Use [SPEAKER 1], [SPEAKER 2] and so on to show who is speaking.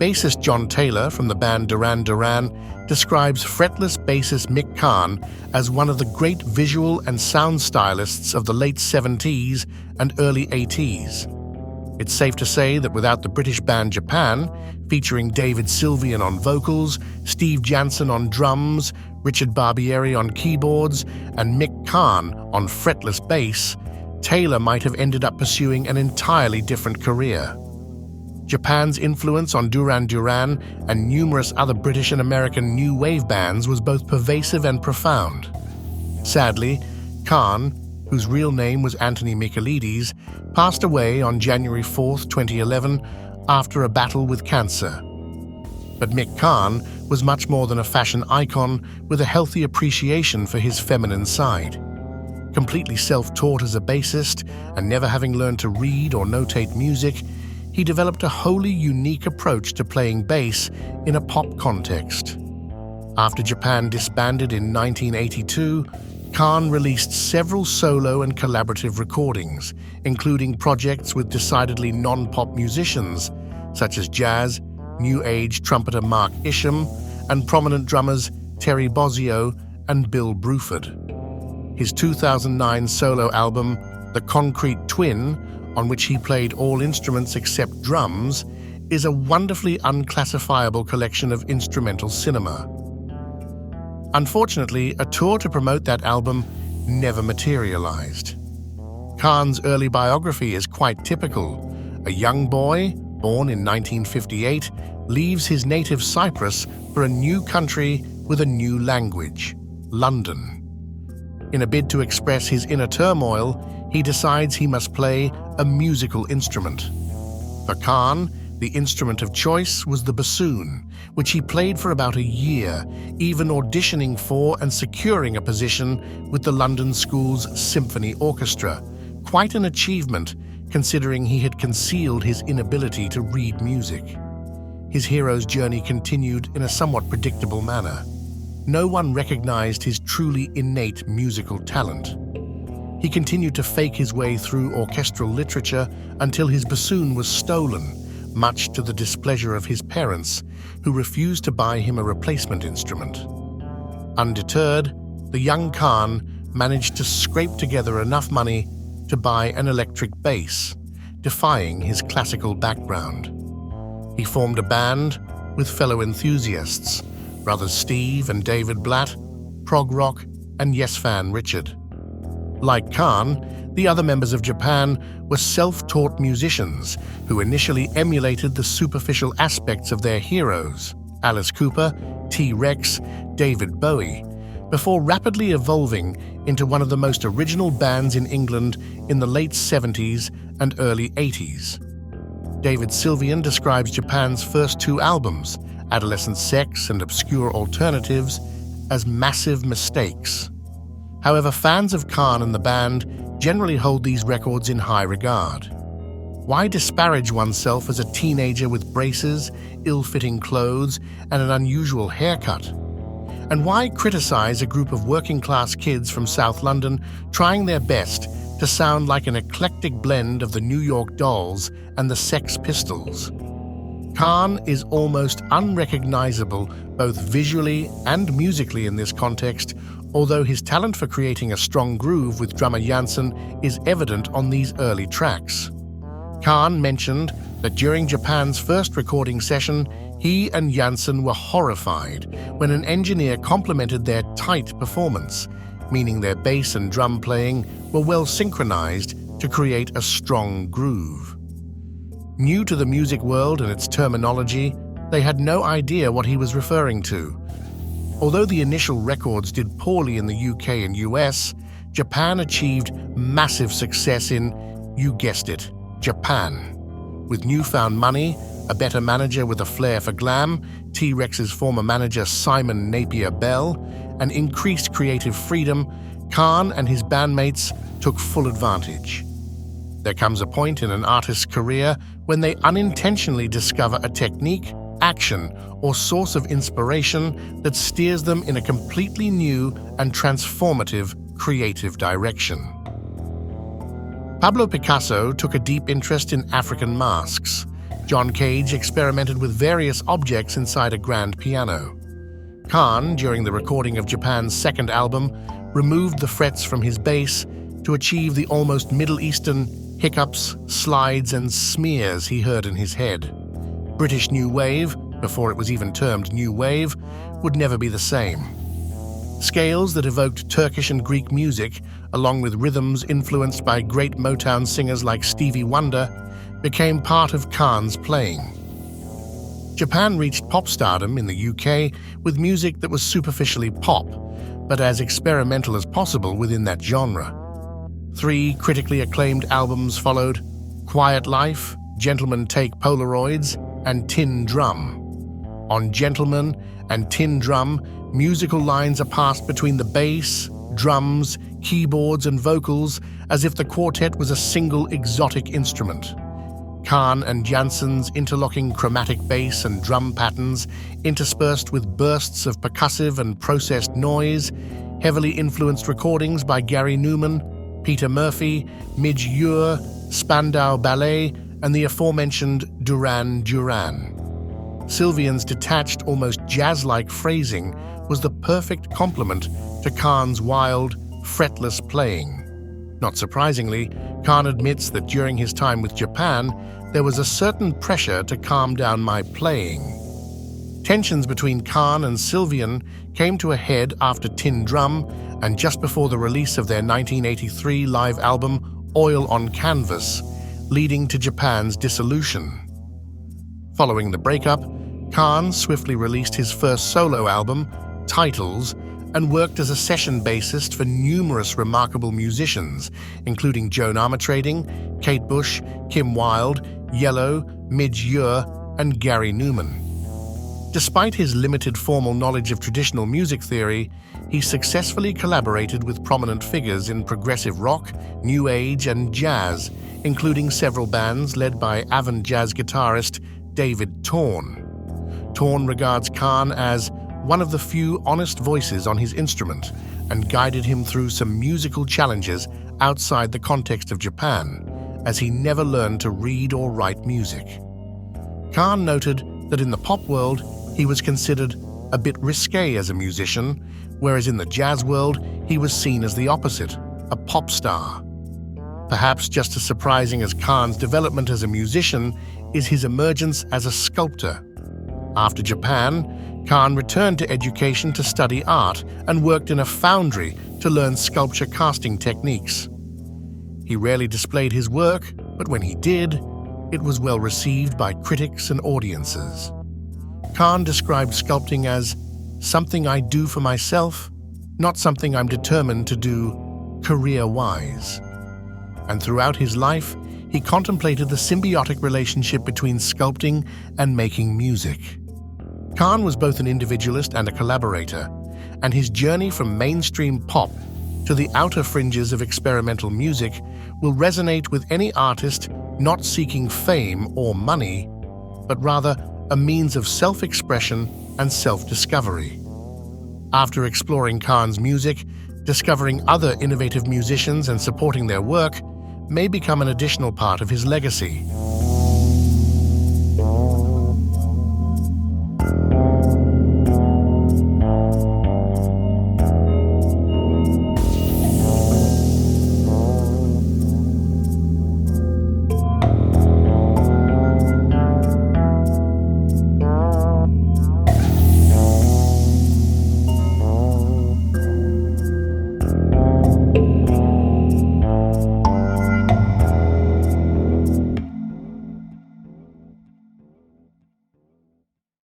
[SPEAKER 1] Bassist John Taylor from the band Duran Duran describes fretless bassist Mick Karn as one of the great visual and sound stylists of the late 70s and early 80s. It's safe to say that without the British band Japan, featuring David Sylvian on vocals, Steve Jansen on drums, Richard Barbieri on keyboards, and Mick Karn on fretless bass, Taylor might have ended up pursuing an entirely different career. Japan's influence on Duran Duran and numerous other British and American new wave bands was both pervasive and profound. Sadly, Karn, whose real name was Anthony Michaelides, passed away on January 4, 2011, after a battle with cancer. But Mick Karn was much more than a fashion icon with a healthy appreciation for his feminine side. Completely self-taught as a bassist and never having learned to read or notate music, he developed a wholly unique approach to playing bass in a pop context. After Japan disbanded in 1982, Karn released several solo and collaborative recordings, including projects with decidedly non-pop musicians, such as jazz, new age trumpeter Mark Isham, and prominent drummers Terry Bozzio and Bill Bruford. His 2009 solo album, The Concrete Twin, on which he played all instruments except drums, is a wonderfully unclassifiable collection of instrumental cinema. Unfortunately, a tour to promote that album never materialized. Karn's early biography is quite typical. A young boy, born in 1958, leaves his native Cyprus for a new country with a new language, London. In a bid to express his inner turmoil, he decides he must play a musical instrument. For Karn, the instrument of choice was the bassoon, which he played for about a year, even auditioning for and securing a position with the London School's Symphony Orchestra. Quite an achievement, considering he had concealed his inability to read music. His hero's journey continued in a somewhat predictable manner. No one recognized his truly innate musical talent. He continued to fake his way through orchestral literature until his bassoon was stolen, much to the displeasure of his parents, who refused to buy him a replacement instrument. Undeterred, the young Karn managed to scrape together enough money to buy an electric bass, defying his classical background. He formed a band with fellow enthusiasts, brothers Steve and David Blatt, prog rock, and Yes fan Richard. Like Karn, the other members of Japan were self-taught musicians who initially emulated the superficial aspects of their heroes, Alice Cooper, T-Rex, David Bowie, before rapidly evolving into one of the most original bands in England in the late 70s and early 80s. David Sylvian describes Japan's first two albums, Adolescent Sex and Obscure Alternatives, as massive mistakes. However, fans of Karn and the band generally hold these records in high regard. Why disparage oneself as a teenager with braces, ill-fitting clothes, and an unusual haircut? And why criticize a group of working-class kids from South London trying their best to sound like an eclectic blend of the New York Dolls and the Sex Pistols? Karn is almost unrecognizable both visually and musically in this context, although his talent for creating a strong groove with drummer Jansen is evident on these early tracks. Karn mentioned that during Japan's first recording session, he and Jansen were horrified when an engineer complimented their tight performance, meaning their bass and drum playing were well synchronized to create a strong groove. New to the music world and its terminology, they had no idea what he was referring to. Although the initial records did poorly in the UK and US, Japan achieved massive success in, you guessed it, Japan. With newfound money, a better manager with a flair for glam, T-Rex's former manager Simon Napier Bell, and increased creative freedom, Karn and his bandmates took full advantage. There comes a point in an artist's career when they unintentionally discover a technique, action, or source of inspiration that steers them in a completely new and transformative creative direction. Pablo Picasso took a deep interest in African masks. John Cage experimented with various objects inside a grand piano. Karn, during the recording of Japan's second album, removed the frets from his bass to achieve the almost Middle Eastern hiccups, slides, and smears he heard in his head. British New Wave, before it was even termed New Wave, would never be the same. Scales that evoked Turkish and Greek music, along with rhythms influenced by great Motown singers like Stevie Wonder, became part of Karn's playing. Japan reached pop stardom in the UK with music that was superficially pop, but as experimental as possible within that genre. 3 critically acclaimed albums followed: Quiet Life, Gentlemen Take Polaroids, and Tin Drum. On Gentlemen and Tin Drum, musical lines are passed between the bass, drums, keyboards, and vocals as if the quartet was a single exotic instrument. Karn and Janssen's interlocking chromatic bass and drum patterns, interspersed with bursts of percussive and processed noise, heavily influenced recordings by Gary Newman, Peter Murphy, Midge Ure, Spandau Ballet, and the aforementioned Duran Duran. Sylvian's detached, almost jazz-like phrasing was the perfect complement to Karn's wild, fretless playing. Not surprisingly, Karn admits that during his time with Japan, there was a certain pressure to calm down my playing. Tensions between Karn and Sylvian came to a head after Tin Drum and just before the release of their 1983 live album Oil on Canvas, leading to Japan's dissolution. Following the breakup, Karn swiftly released his first solo album, Titles, and worked as a session bassist for numerous remarkable musicians, including Joan Armatrading, Kate Bush, Kim Wilde, Yellow, Midge Ure, and Gary Newman. Despite his limited formal knowledge of traditional music theory, he successfully collaborated with prominent figures in progressive rock, new age, and jazz, including several bands led by avant jazz guitarist David Torn. Torn regards Karn as one of the few honest voices on his instrument and guided him through some musical challenges outside the context of Japan, as he never learned to read or write music. Karn noted that in the pop world, he was considered a bit risque as a musician, whereas in the jazz world, he was seen as the opposite, a pop star. Perhaps just as surprising as Karn's development as a musician is his emergence as a sculptor. After Japan, Karn returned to education to study art and worked in a foundry to learn sculpture casting techniques. He rarely displayed his work, but when he did, it was well received by critics and audiences. Karn described sculpting as something I do for myself, not something I'm determined to do career-wise. And throughout his life, he contemplated the symbiotic relationship between sculpting and making music. Karn was both an individualist and a collaborator, and his journey from mainstream pop to the outer fringes of experimental music will resonate with any artist not seeking fame or money, but rather a means of self-expression and self-discovery. After exploring Karn's music, discovering other innovative musicians and supporting their work may become an additional part of his legacy.